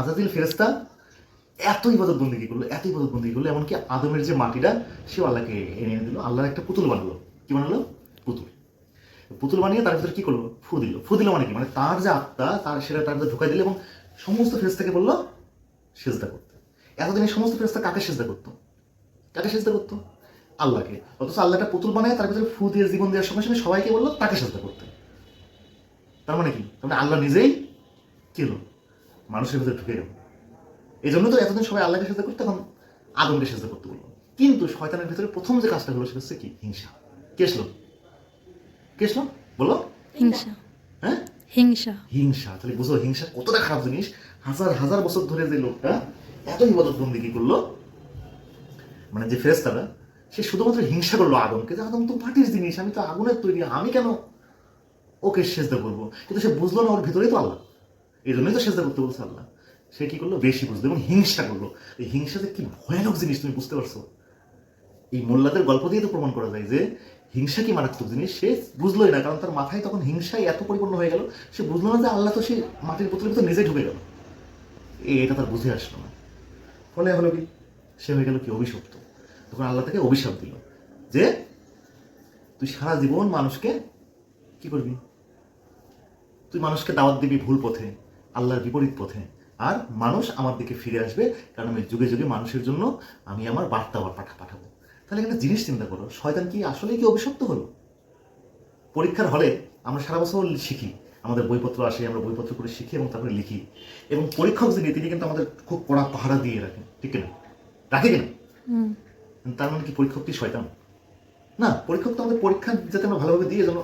আজাজিল ফেরেশতা এত ইবাদত বন্দেগী করলো, এমনকি আদমের যে মাটিটা সেও আল্লাহকে এনে দিল, আল্লাহর একটা পুতুল বানালো। কি বানালো? পুতুল বানিয়ে তার ভিতরে কি করলো? ফু দিল মানে কি? মানে তার যে আত্মা সেটা তার ভিতরে ঢুকাই দিল এবং সমস্ত ফেরেশতাকে বললো সেজদা করতে। এতদিন এই সমস্ত ফেরেশতা কাকে সেজদা করতো? আল্লাহকে। অথচ আল্লাহ একটা পুতুল বানায় তার ভিতরে ফু দিয়ে জীবন দেওয়ার সঙ্গে সঙ্গে সবাইকে বললো তাকে সেজদা করতে। তার মানে কি? তার মানে আল্লাহ নিজেই কি হলো? মানুষের ভিতরে ঢুকে গেল। এই জন্য তো এতদিন সবাই আল্লাহকে সেজদা করতে, এখন আদমকে সেজদা করতে বললো। কিন্তু শয়তানের ভিতরে প্রথম যে কাজটা হলো সেটা হচ্ছে কি? হিংসা। কে আসলো? বলো। হিংসা। হ্যাঁ, হিংসা। তাহলে বুঝো হিংসা কতটা খারাপ জিনিস। হাজার হাজার বছর ধরে যে লোকটা এত ইবাদত বন্দেগী করলো, মানে যে ফেরেশতাটা, সে শুধুমাত্র হিংসা করলো আদমকে, যে আদম তো মাটির জিনিস, আমি তো আগুনের তৈরি, আমি কেন ওকে সেজদা করবো? কিন্তু সে বুঝলো না ওর ভিতরেই তো আল্লাহ, এই জন্যই তো সেজদা করতে বলছে আল্লাহ। সে কি করলো? বেশি বুঝলো এবং হিংসা করলো। এই হিংসাতে কি ভয়ানক জিনিস তুমি বুঝতে পারছো? এই মোল্লাদের গল্প দিয়ে তো প্রমাণ করা যায় যে হিংসা কি মারাত্মক জিনিস। সে বুঝলোই না, কারণ তার মাথায় তখন হিংসায় এত পরিপূর্ণ হয়ে গেল, সে বুঝলো না যে আল্লাহ তো সে মাটির পুতুলের ভিতরে নিজে ঢুকে গেল। এটা তার বুঝে আসলো না। ফলে হলো কি? সে হয়ে গেল কি? অভিশপ্ত। তখন আল্লাহ তাকে অভিশাপ দিল যে তুই সারা জীবন মানুষকে কি করবি? তুই মানুষকে দাওয়াত দিবি ভুল পথে, আল্লাহর বিপরীত পথে, আর মানুষ আমার দিকে ফিরে আসবে, কারণ আমি যুগে যুগে মানুষের জন্য আমি আমার বার্তা পাঠাবো। তাহলে একটা জিনিস চিন্তা করো, শয়তান কি আসলে কি অভিশপ্ত হলো? পরীক্ষার হলে আমরা সারা বছর শিখি, আমাদের বইপত্র আসে, আমরা বইপত্র করে শিখি এবং তারপরে লিখি, এবং পরীক্ষক যিনি তিনি কিন্তু আমাদের খুব কড়া পাহারা দিয়ে রাখেন, ঠিক কিনা? রাখে কিনা? তার মানে কি পরীক্ষকটি শয়তান? না, পরীক্ষক তো আমাদের পরীক্ষা যাতে আমরা ভালোভাবে দিয়ে যেন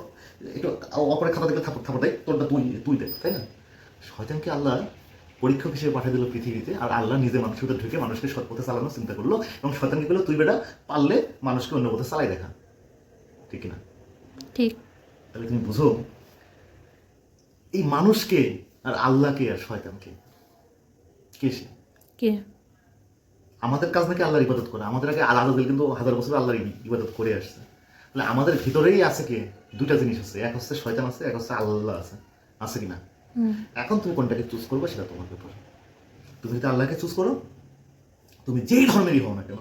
একটু অপরের খাতা দেখলে থাপড় দেয়, তোরটা তুই দেখ, তাই না? শয়তানকে আল্লাহ পরীক্ষক হিসেবে পাঠিয়ে দিল পৃথিবীতে, আর আল্লাহ নিজে মানুষের ভিতরে ঢুকে মানুষকে সৎ পথে চালানোর চিন্তা করলো, এবং শয়তানকে বললো তুই বেটা পারলে মানুষকে অন্য পথে চালাই দেখা, ঠিক কিনা? ঠিক। তাহলে তুমি বুঝো এই মানুষকে আর আল্লাহকে আর শয়তানকে কে সে? কে? আমাদের কাজ নাকি আল্লাহর ইবাদত করা। আমাদের আগে আলাদা দিল, কিন্তু হাজার বছর আল্লাহর ইবাদত করে আসছে। তাহলে আমাদের ভিতরেই আছে কে? দুইটা জিনিস আছে, এক হচ্ছে শয়তান আছে, এক হচ্ছে আল্লাহ আছে কিনা? এখন তুমি কোনটাকে চুজ করবে সেটা তোমার ব্যাপার। তুমি যদি আল্লাহকে চুজ করো, তুমি যেই ধর্মেরই হও না কেন,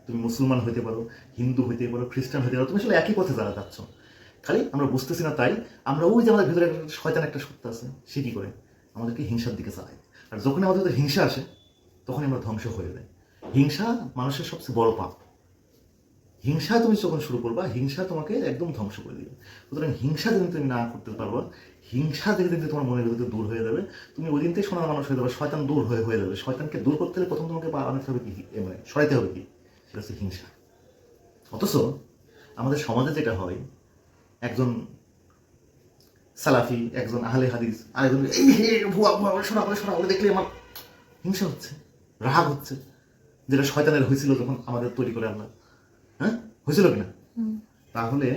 তুমি মুসলমান হইতে পারো, হিন্দু হইতে পারো, খ্রিস্টান হইতে পারো, তুমি আসলে একই পথে যাচ্ছ। খালি আমরা বুঝতেছি না, তাই আমরা ওই যে আমাদের ভিতরে শয়তান একটা সত্য আছে, সে কি করে? আমাদেরকে হিংসার দিকে চালায়। আর যখন আমাদের ভিতরে হিংসা আসে, তখনই আমরা ধ্বংস হয়ে যাই। হিংসা মানুষের সবচেয়ে বড় পাপ। হিংসা তুমি যখন শুরু করবা, হিংসা তোমাকে একদম ধ্বংস করে দিবে। সুতরাং হিংসা যেদিন তুমি না করতে পারবা, হিংসা যেদিন তোমার মনের ভিতরে দূর হয়ে যাবে, তুমি ওই দিনতেই সোনার মানুষ হয়ে যাবে, শয়তান দূর হয়ে যাবে। শয়তানকে দূর করতে হলে প্রথম তোমাকে আনতে হবে কি? মানে সরাইতে হবে কি? সেটা হচ্ছে হিংসা। অথচ আমাদের সমাজে যেটা হয়, একজন সালাফি, একজন আহলে হাদিস, আর একজন ভুয়া শোনা বলে দেখলে আমার হিংসা হচ্ছে, রাগ হচ্ছে, যেটা শয়তানের হয়েছিল যখন আমাদের তৈরি করে আল্লাহ। হ্যাঁ, হয়েছিল কিনা? তাহলে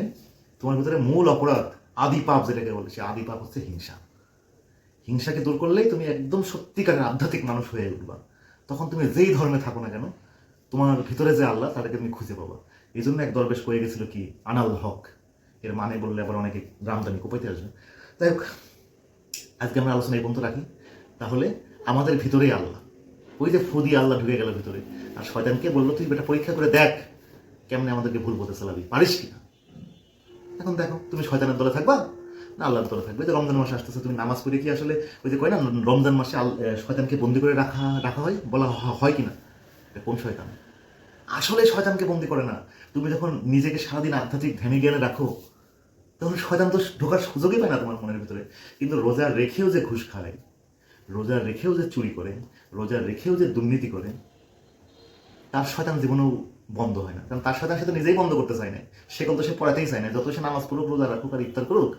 তোমার ভিতরে মূল অপরাধ, আদি পাপ যেটাকে বলে, সে আদি পাপ হচ্ছে হিংসা। হিংসাকে দূর করলেই তুমি একদম সত্যিকারের আধ্যাত্মিক মানুষ হয়ে উঠবা। তখন তুমি যেই ধর্মে থাকো না কেন, তোমার ভিতরে যে আল্লাহ তাদেরকে তুমি খুঁজে পাবা। এই জন্য এক দরবেশ কয়ে গেছিল কি, আনাল হক। এর মানে বললে আবার অনেকে রামদানি কোপাইতে আসবে। যাই হোক, আজকে আমরা আলোচনা এই পর্যন্ত রাখি। তাহলে আমাদের ভিতরেই আল্লাহ, ওই যে ফু দিয়ে আল্লাহ ঢুকে গেল ভিতরে, আর শয়তানকে বললো তুই বেটা পরীক্ষা করে দেখ কেমনে আমাদেরকে ভুল পথে চালাবি, পারিস কিনা। এখন দেখো তুমি শয়তানের দলে থাকবা না আল্লাহর দলে থাকবে। যে রমজান মাসে আসতেছে, তুমি নামাজ পড়ে কি আসলে ওই যে কয় না রমজান মাসে শয়তানকে বন্দি করে রাখা হয়, বলা হয় কিনা? কোন শয়তান? আসলে শয়তানকে বন্দি করে না। তুমি যখন নিজেকে সারাদিন আধ্যাত্মিক ধ্যানে জ্ঞানে রাখো, তখন শয়তান তো ঢোকার সুযোগই পায় না তোমার মনের ভিতরে। কিন্তু রোজা রেখেও যে ঘুষ খায়, রোজা রেখেও যে চুরি করে, রোজা রেখেও যে দুর্নীতি করে, তার শয়তান জীবনেও বন্ধ হয় না। কারণ তার শয়তান সে তো নিজেই বন্ধ করতে চায় না, সেগুলো তো সে পড়াতেই চায় না। যত সে নামাজ পড়ুক, রোজা রাখুক আর ইফতার করুক,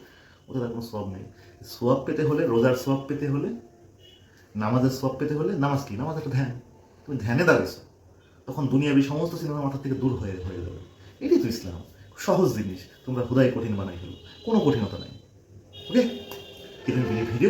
ওদের আর কোনো সওয়াব নেই। সোয়াব পেতে হলে, রোজার সোয়াব পেতে হলে, নামাজের সোয়াব পেতে হলে, নামাজ কি? নামাজ একটা ধ্যান। তুমি ধ্যানে দাঁড়িয়েছো, তখন দুনিয়াবি সমস্ত সিনেমা মাথা থেকে দূর হয়ে যাবে। এটাই তো ইসলাম। সহজ জিনিস তোমরা হুদাই কঠিন বানাই ফেলো, কোনো কঠিনতা নাই। ওকে, কিন্তু ভিডিও